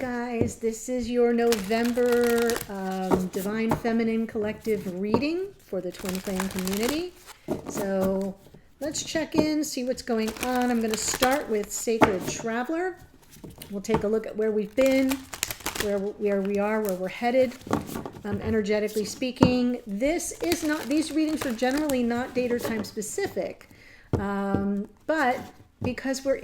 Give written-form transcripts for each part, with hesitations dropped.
guys, this is your November Divine Feminine Collective reading for the Twin Flame community. So let's check in, see what's going on. I'm going to start with Sacred Traveler. We'll take a look at where we've been, where we are, where we're headed. Energetically speaking, these readings are generally not date or time specific, but because we're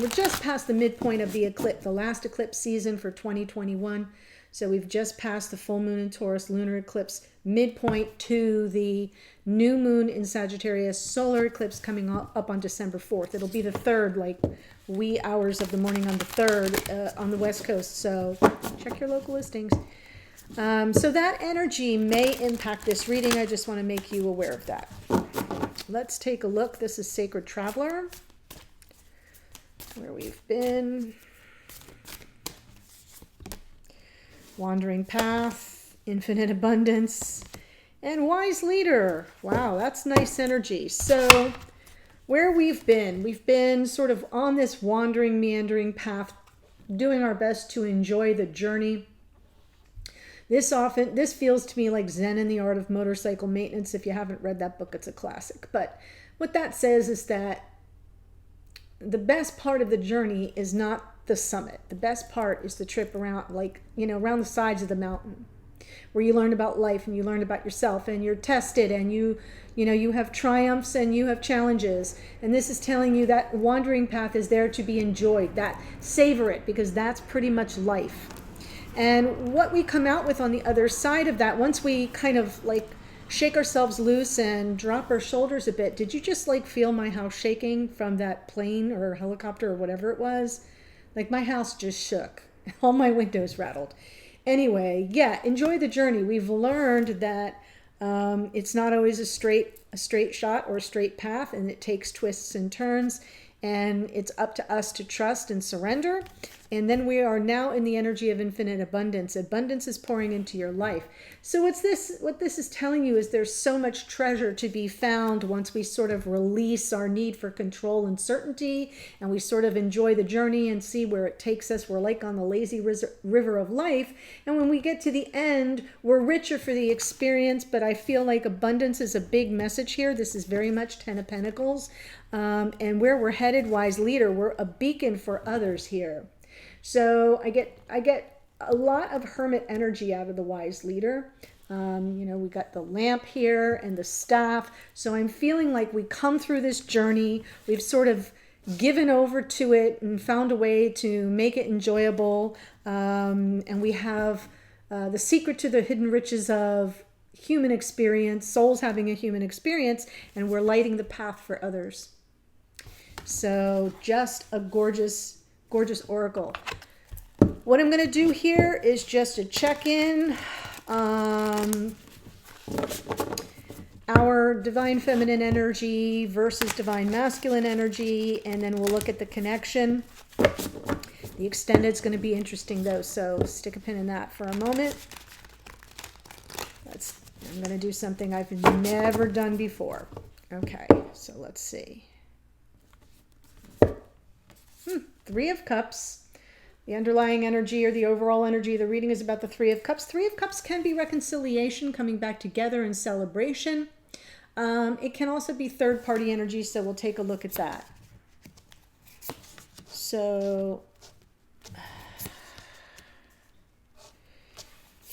just past the midpoint of the eclipse, the last eclipse season for 2021. So we've just passed the full moon in Taurus lunar eclipse midpoint to the new moon in Sagittarius solar eclipse coming up on December 4th. It'll be the third, like wee hours of the morning on the 3rd on the West Coast. So check your local listings. So that energy may impact this reading. I just want to make you aware of that. Let's take a look. This is Sacred Traveler, where we've been. Wandering Path, Infinite Abundance, and Wise Leader. Wow, that's nice energy. So where we've been sort of on this wandering, meandering path, doing our best to enjoy the journey. This feels to me like Zen and the Art of Motorcycle Maintenance. If you haven't read that book, it's a classic. But what that says is that the best part of the journey is not the summit. The best part is the trip around, around the sides of the mountain, where you learn about life and you learn about yourself and you're tested and you have triumphs and you have challenges. And this is telling you that wandering path is there to be enjoyed. That savor it, because that's pretty much life. And what we come out with on the other side of that, once we kind of shake ourselves loose and drop our shoulders a bit. Did you just feel my house shaking from that plane or helicopter or whatever it was? My house just shook. All my windows rattled. Anyway, yeah, enjoy the journey. We've learned that it's not always a straight shot or a straight path, and it takes twists and turns, and it's up to us to trust and surrender. And then we are now in the energy of infinite abundance. Abundance is pouring into your life. So what this is telling you is there's so much treasure to be found once we sort of release our need for control and certainty, and we sort of enjoy the journey and see where it takes us. We're like on the lazy river of life. And when we get to the end, we're richer for the experience. But I feel like abundance is a big message here. This is very much Ten of Pentacles. And where we're headed, Wise Leader, we're a beacon for others here. So I get a lot of hermit energy out of the Wise Leader. We got the lamp here and the staff. So I'm feeling like we come through this journey. We've sort of given over to it and found a way to make it enjoyable. And we have the secret to the hidden riches of human experience, souls having a human experience, and we're lighting the path for others. So just a gorgeous oracle. What I'm going to do here is just a check-in. Our divine feminine energy versus divine masculine energy, and then we'll look at the connection. The extended is going to be interesting though, so stick a pin in that for a moment. I'm going to do something I've never done before. Okay, so let's see. Three of Cups. The underlying energy or the overall energy of the reading is about the Three of Cups. Three of Cups can be reconciliation, coming back together in celebration. It can also be third-party energy, so we'll take a look at that. So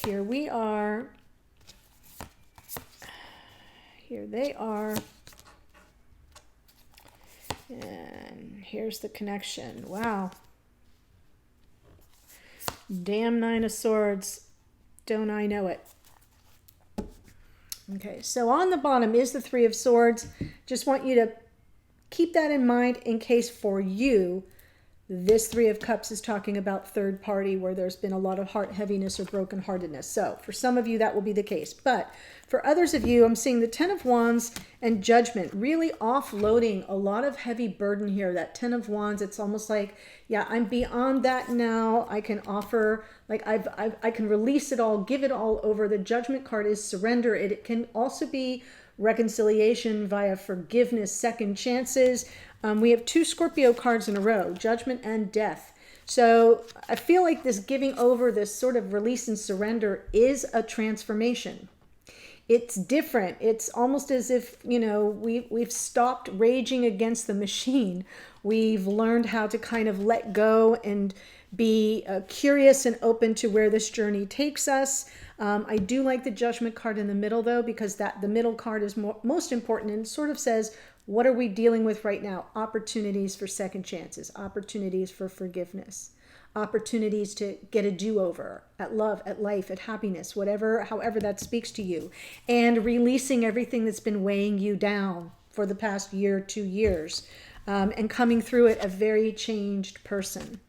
here we are. Here they are. And here's the connection. Wow. Damn, Nine of Swords. Don't I know it? Okay, so on the bottom is the Three of Swords. Just want you to keep that in mind in case for you, this Three of Cups is talking about third party where there's been a lot of heart heaviness or brokenheartedness. So for some of you, that will be the case. But for others of you, I'm seeing the Ten of Wands and Judgment, really offloading a lot of heavy burden here. That Ten of Wands, it's almost like, yeah, I'm beyond that now. I can offer, I can release it all, give it all over. The Judgment card is surrender. It can also be reconciliation via forgiveness, second chances. We have two Scorpio cards in a row, Judgment and Death. So I feel like this giving over, this sort of release and surrender is a transformation. It's different. It's almost as if, we've stopped raging against the machine. We've learned how to kind of let go and be curious and open to where this journey takes us. I do like the Judgment card in the middle, though, because the middle card is most important, and sort of says, what are we dealing with right now? Opportunities for second chances, opportunities for forgiveness, opportunities to get a do-over at love, at life, at happiness, however that speaks to you, and releasing everything that's been weighing you down for the past year, 2 years, and coming through it a very changed person.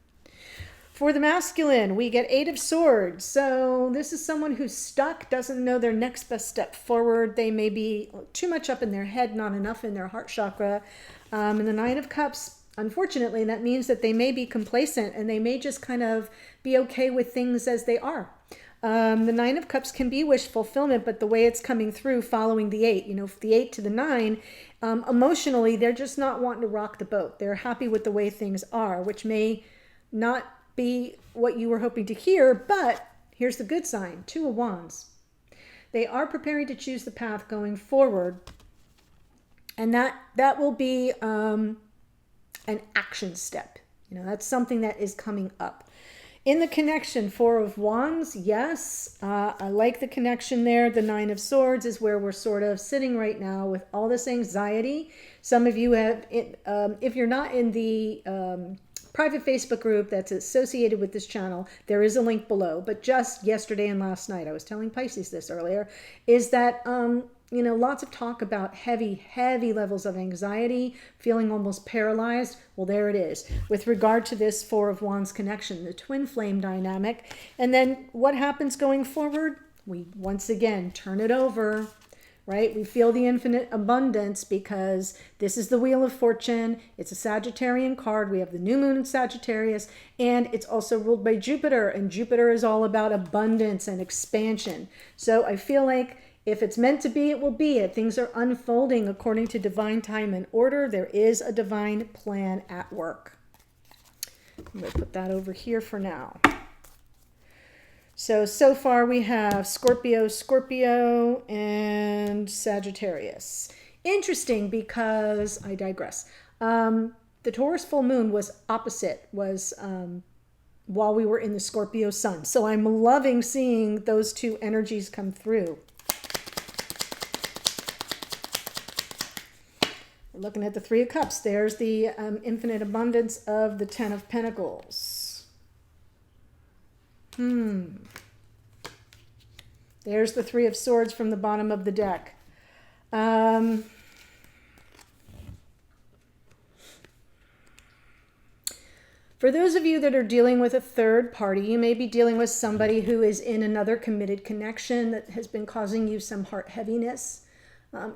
For the masculine, we get 8 of Swords. So this is someone who's stuck, doesn't know their next best step forward. They may be too much up in their head, not enough in their heart chakra. And the 9 of Cups, unfortunately, that means that they may be complacent and they may just kind of be okay with things as they are. The 9 of Cups can be wish fulfillment, but the way it's coming through following the 8, the 8 to the 9, emotionally, they're just not wanting to rock the boat. They're happy with the way things are, which may not be what you were hoping to hear, but here's the good sign. 2 of Wands. They are preparing to choose the path going forward, and that will be an action step. That's something that is coming up. In the connection, 4 of Wands, yes, I like the connection there. The 9 of Swords is where we're sort of sitting right now with all this anxiety. Some of you have, if you're not in the private Facebook group that's associated with this channel, there is a link below. But just yesterday and last night, I was telling Pisces this earlier, is that, lots of talk about heavy levels of anxiety, feeling almost paralyzed. Well, there it is. With regard to this 4 of Wands connection, the twin flame dynamic. And then what happens going forward? We once again turn it over. Right? We feel the infinite abundance because this is the Wheel of Fortune. It's a Sagittarian card. We have the new moon in Sagittarius, and it's also ruled by Jupiter, and Jupiter is all about abundance and expansion. So I feel like if it's meant to be, it will be it. Things are unfolding according to divine time and order. There is a divine plan at work. I'm going to put that over here for now. So far we have Scorpio, and Sagittarius. Interesting because, I digress. The Taurus full moon was opposite, while we were in the Scorpio sun. So I'm loving seeing those two energies come through. We're looking at the 3 of Cups. There's the infinite abundance of the 10 of Pentacles. There's the 3 of Swords from the bottom of the deck. For those of you that are dealing with a third party, you may be dealing with somebody who is in another committed connection that has been causing you some heart heaviness,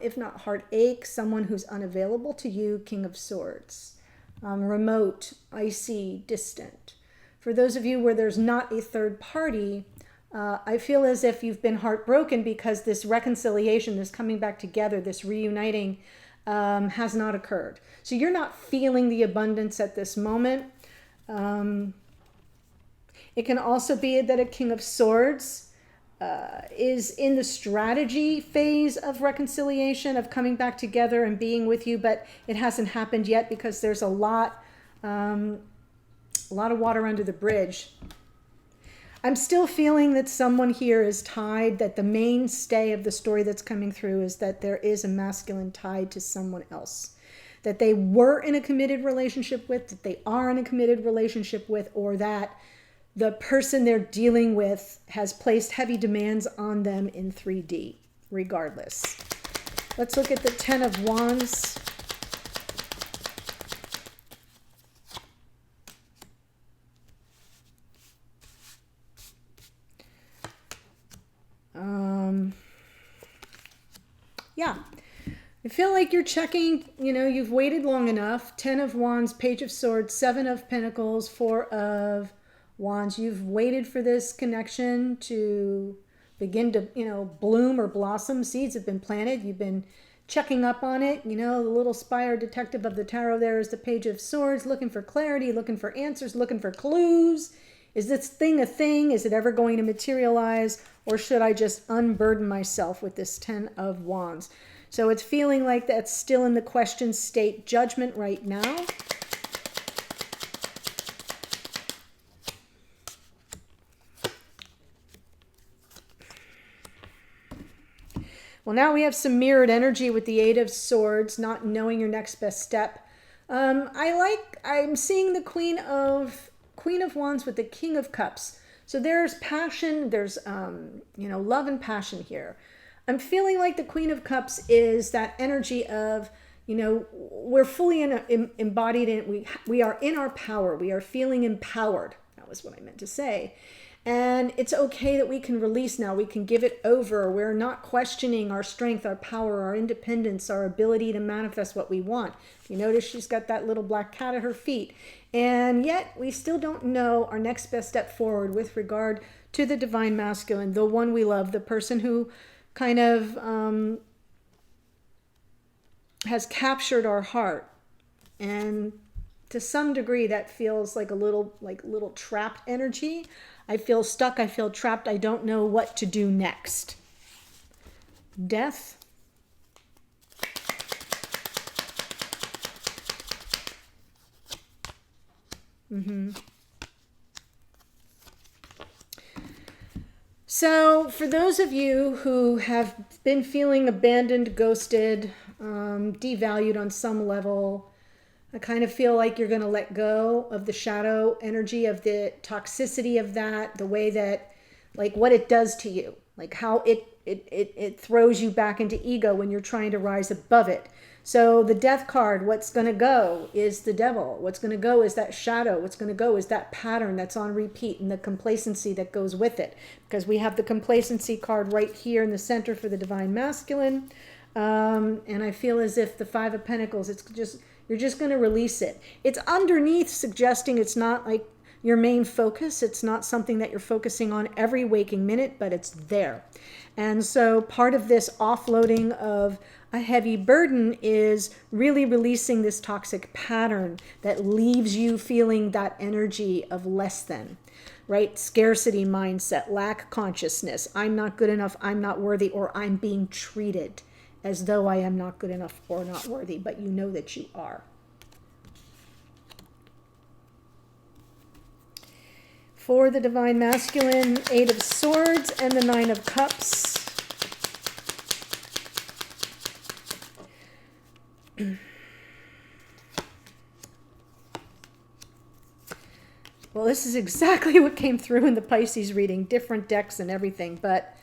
if not heartache, someone who's unavailable to you, King of Swords, remote, icy, distant. For those of you where there's not a third party, I feel as if you've been heartbroken because this reconciliation, this coming back together, this reuniting has not occurred. So you're not feeling the abundance at this moment. It can also be that a King of Swords is in the strategy phase of reconciliation, of coming back together and being with you, but it hasn't happened yet because there's a lot of water under the bridge. I'm still feeling that someone here is tied, that the mainstay of the story that's coming through is that there is a masculine tied to someone else, that they were in a committed relationship with, that they are in a committed relationship with, or that the person they're dealing with has placed heavy demands on them in 3D, regardless. Let's look at the 10 of Wands. Yeah, I feel like you're checking, you've waited long enough. 10 of Wands, Page of Swords, 7 of Pentacles, 4 of Wands. You've waited for this connection to begin to, bloom or blossom. Seeds have been planted. You've been checking up on it. The little spire detective of the tarot there is the Page of Swords, looking for clarity, looking for answers, looking for clues. Is this thing a thing? Is it ever going to materialize? Or should I just unburden myself with this 10 of Wands? So it's feeling like that's still in the question state. Judgment right now. Well, now we have some mirrored energy with the Eight of Swords, not knowing your next best step. I'm seeing the Queen of Wands with the King of Cups. So there's passion, there's, love and passion here. I'm feeling like the Queen of Cups is that energy of, we're fully embodied in it. We are in our power. We are feeling empowered. That was what I meant to say. And it's okay that we can release now. We can give it over. We're not questioning our strength, our power, our independence, our ability to manifest what we want. You notice she's got that little black cat at her feet. And yet we still don't know our next best step forward with regard to the divine masculine, the one we love, the person who kind of has captured our heart. And to some degree that feels like a little trapped energy. I feel stuck, I feel trapped, I don't know what to do next. Death. So for those of you who have been feeling abandoned, ghosted, devalued on some level, I kind of feel like you're going to let go of the shadow energy, of the toxicity of that, the way that, like what it does to you, like how it throws you back into ego when you're trying to rise above it. So the Death card, what's going to go is the devil. What's going to go is that shadow. What's going to go is that pattern that's on repeat and the complacency that goes with it. Because we have the complacency card right here in the center for the divine masculine. And I feel as if the Five of Pentacles, you're just going to release it. It's underneath suggesting it's not like your main focus. It's not something that you're focusing on every waking minute, but it's there. And so part of this offloading of a heavy burden is really releasing this toxic pattern that leaves you feeling that energy of less than, right? Scarcity mindset, lack consciousness. I'm not good enough. I'm not worthy, or I'm being treated as though I am not good enough or not worthy, but you know that you are. For the divine masculine, Eight of Swords and the Nine of Cups. Well, this is exactly what came through in the Pisces reading. Different decks and everything, but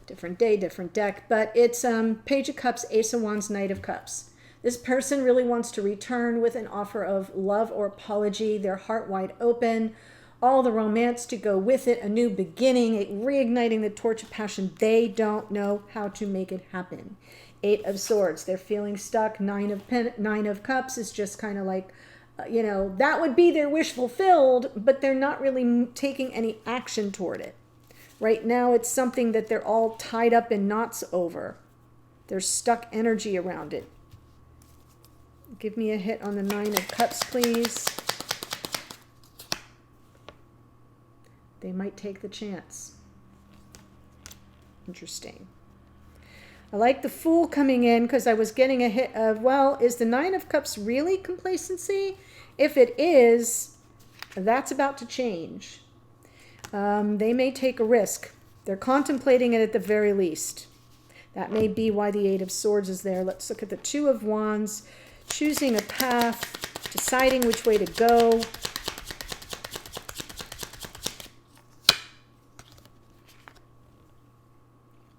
different day, different deck. But it's Page of Cups, Ace of Wands, Knight of Cups. This person really wants to return with an offer of love or apology. Their heart wide open. All the romance to go with it. A new beginning. Reigniting the torch of passion. They don't know how to make it happen. Eight of Swords. They're feeling stuck. Nine of Cups is just kind of like, that would be their wish fulfilled, but they're not really taking any action toward it. Right now, it's something that they're all tied up in knots over. There's stuck energy around it. Give me a hit on the Nine of Cups, please. They might take the chance. Interesting. I like the Fool coming in because I was getting a hit of, well, is the Nine of Cups really complacency? If it is, that's about to change. They may take a risk. They're contemplating it at the very least. That may be why the Eight of Swords is there. Let's look at the Two of Wands. Choosing a path, deciding which way to go.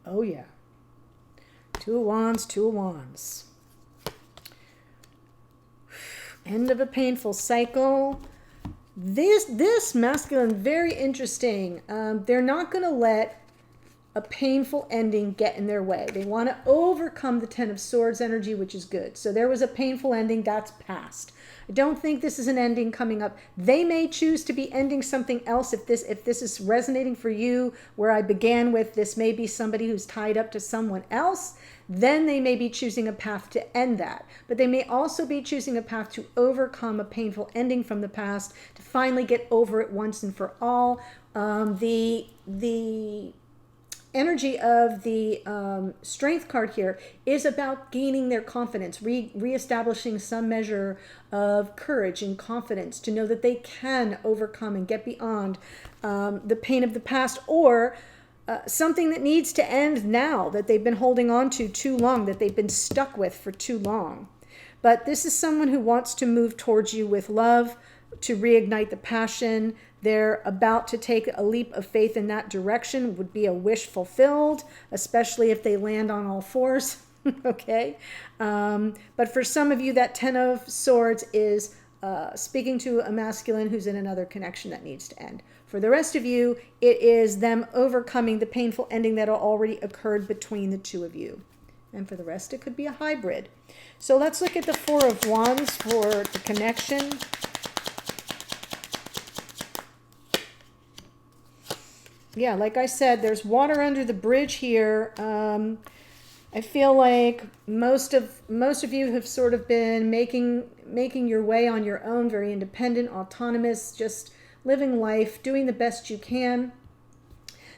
Oh yeah. Two of Wands, Two of Wands. End of a painful cycle. This masculine, very interesting. They're not going to let a painful ending get in their way. They want to overcome the Ten of Swords energy, which is good. So there was a painful ending, that's past. I don't think this is an ending coming up. They may choose to be ending something else if this is resonating for you, where I began with this may be somebody who's tied up to someone else. Then they may be choosing a path to end that. But they may also be choosing a path to overcome a painful ending from the past, to finally get over it once and for all. The energy of the Strength card here is about gaining their confidence, reestablishing some measure of courage and confidence to know that they can overcome and get beyond the pain of the past, or something that needs to end now, that they've been holding on to too long, that they've been stuck with for too long. But this is someone who wants to move towards you with love, to reignite the passion. They're about to take a leap of faith in that direction. Would be a wish fulfilled, especially if they land on all fours. Okay. But for some of you, that Ten of Swords is speaking to a masculine who's in another connection that needs to end. For the rest of you, it is them overcoming the painful ending that already occurred between the two of you. And for the rest, it could be a hybrid. So let's look at the Four of Wands for the connection. Yeah, like I said, there's water under the bridge here. I feel like most of you have sort of been making your way on your own, very independent, autonomous, just living life, doing the best you can.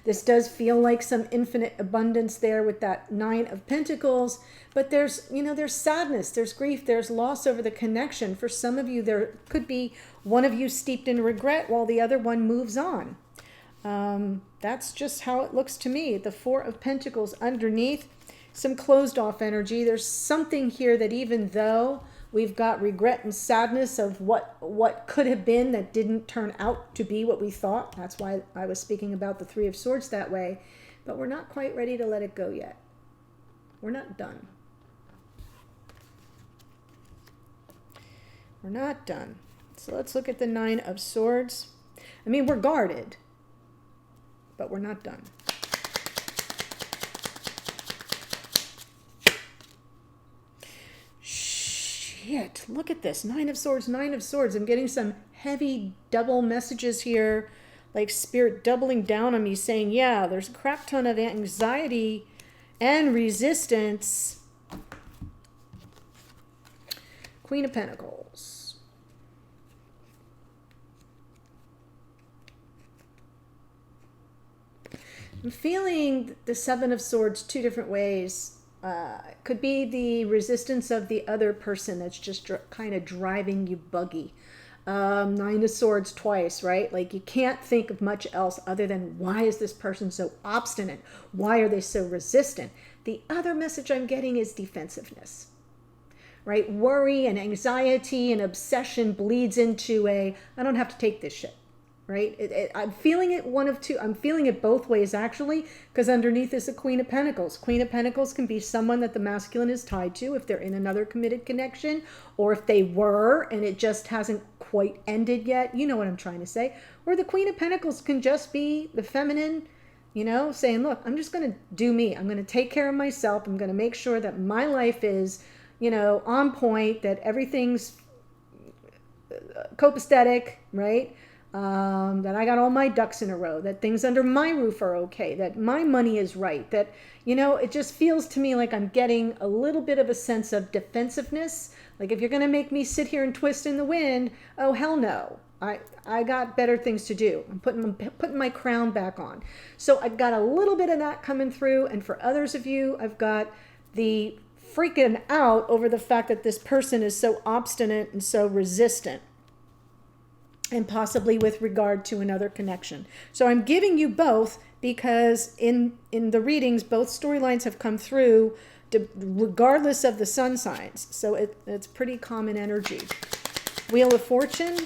This does feel like some infinite abundance there with that Nine of Pentacles, but there's sadness, there's grief, there's loss over the connection. For some of you, there could be one of you steeped in regret while the other one moves on. That's just how it looks to me. The Four of Pentacles underneath, some closed off energy. There's something here that even though we've got regret and sadness of what could have been that didn't turn out to be what we thought. That's why I was speaking about the Three of Swords that way. But we're not quite ready to let it go yet. We're not done. We're not done. So let's look at the Nine of Swords. I mean, we're guarded, but we're not done. Shit, look at this. Nine of Swords, Nine of Swords. I'm getting some heavy double messages here, like Spirit doubling down on me, saying, yeah, there's a crap ton of anxiety and resistance. Queen of Pentacles. I'm feeling the Seven of Swords two different ways. Could be the resistance of the other person that's just kind of driving you buggy. Nine of Swords twice, right? Like you can't think of much else other than why is this person so obstinate? Why are they so resistant? The other message I'm getting is defensiveness, right? Worry and anxiety and obsession bleeds into I don't have to take this shit. Right? I'm feeling it one of two. I'm feeling it both ways, actually, because underneath is the Queen of Pentacles. Queen of Pentacles can be someone that the masculine is tied to if they're in another committed connection, or if they were and it just hasn't quite ended yet. You know what I'm trying to say. Or the Queen of Pentacles can just be the feminine, saying, look, I'm just going to do me. I'm going to take care of myself. I'm going to make sure that my life is, on point, that everything's copacetic, right? That I got all my ducks in a row, that things under my roof are okay, that my money is right, that, it just feels to me like I'm getting a little bit of a sense of defensiveness. Like if you're going to make me sit here and twist in the wind, oh, hell no. I got better things to do. I'm putting my crown back on. So I've got a little bit of that coming through. And for others of you, I've got the freaking out over the fact that this person is so obstinate and so resistant, and possibly with regard to another connection. So I'm giving you both because in the readings, both storylines have come through regardless of the sun signs. So it's pretty common energy. Wheel of Fortune.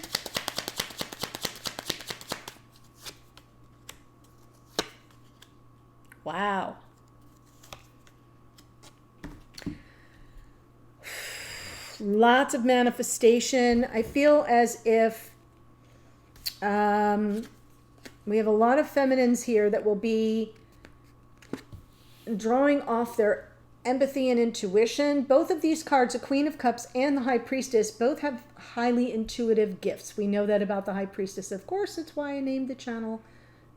Wow. Lots of manifestation. I feel as if we have a lot of feminines here that will be drawing off their empathy and intuition. Both of these cards, the Queen of Cups and the High Priestess, both have highly intuitive gifts. We know that about the High Priestess. Of course, it's why I named the channel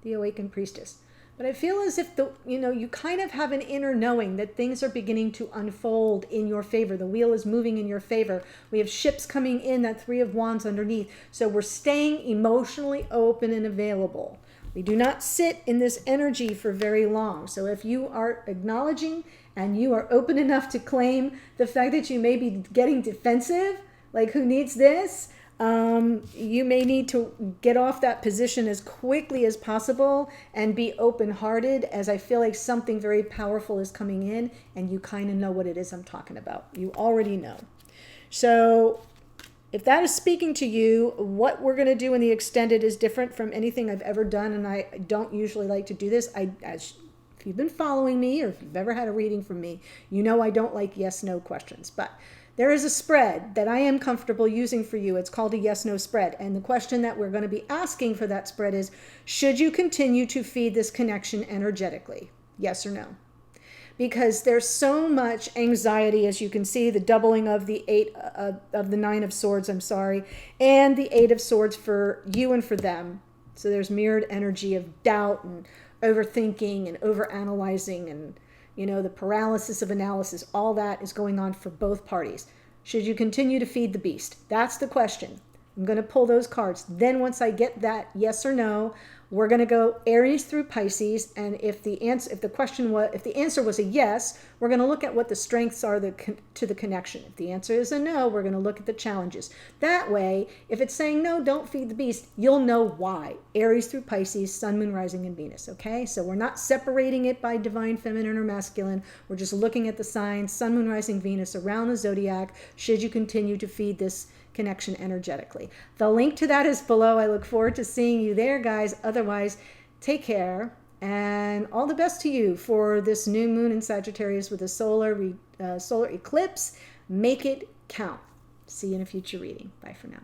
the Awakened Priestess. But I feel as if you kind of have an inner knowing that things are beginning to unfold in your favor. The wheel is moving in your favor. We have ships coming in, that Three of Wands underneath. So we're staying emotionally open and available. We do not sit in this energy for very long. So if you are acknowledging and you are open enough to claim the fact that you may be getting defensive, like who needs this? You may need to get off that position as quickly as possible and be open-hearted, as I feel like something very powerful is coming in and you kind of know what it is I'm talking about. You already know. So if that is speaking to you, what we're going to do in the extended is different from anything I've ever done, and I don't usually like to do this. If you've been following me or if you've ever had a reading from me, you know I don't like yes-no questions. But there is a spread that I am comfortable using for you. It's called a yes-no spread. And the question that we're going to be asking for that spread is, should you continue to feed this connection energetically? Yes or no? Because there's so much anxiety, as you can see, the doubling of the Nine of Swords, and the Eight of Swords for you and for them. So there's mirrored energy of doubt and overthinking and overanalyzing and the paralysis of analysis. All that is going on for both parties. Should you continue to feed the beast? That's the question. I'm going to pull those cards. Then once I get that yes or no, we're going to go Aries through Pisces, and if the answer was a yes, we're going to look at what the strengths are to the connection. If the answer is a no, we're going to look at the challenges. That way, if it's saying no, don't feed the beast, you'll know why. Aries through Pisces, Sun, Moon, Rising, and Venus. Okay, so we're not separating it by divine feminine or masculine. We're just looking at the signs, Sun, Moon, Rising, Venus around the zodiac. Should you continue to feed this connection energetically? The link to that is below. I look forward to seeing you there, guys. Otherwise, take care and all the best to you for this new moon in Sagittarius with a solar eclipse. Make it count. See you in a future reading. Bye for now.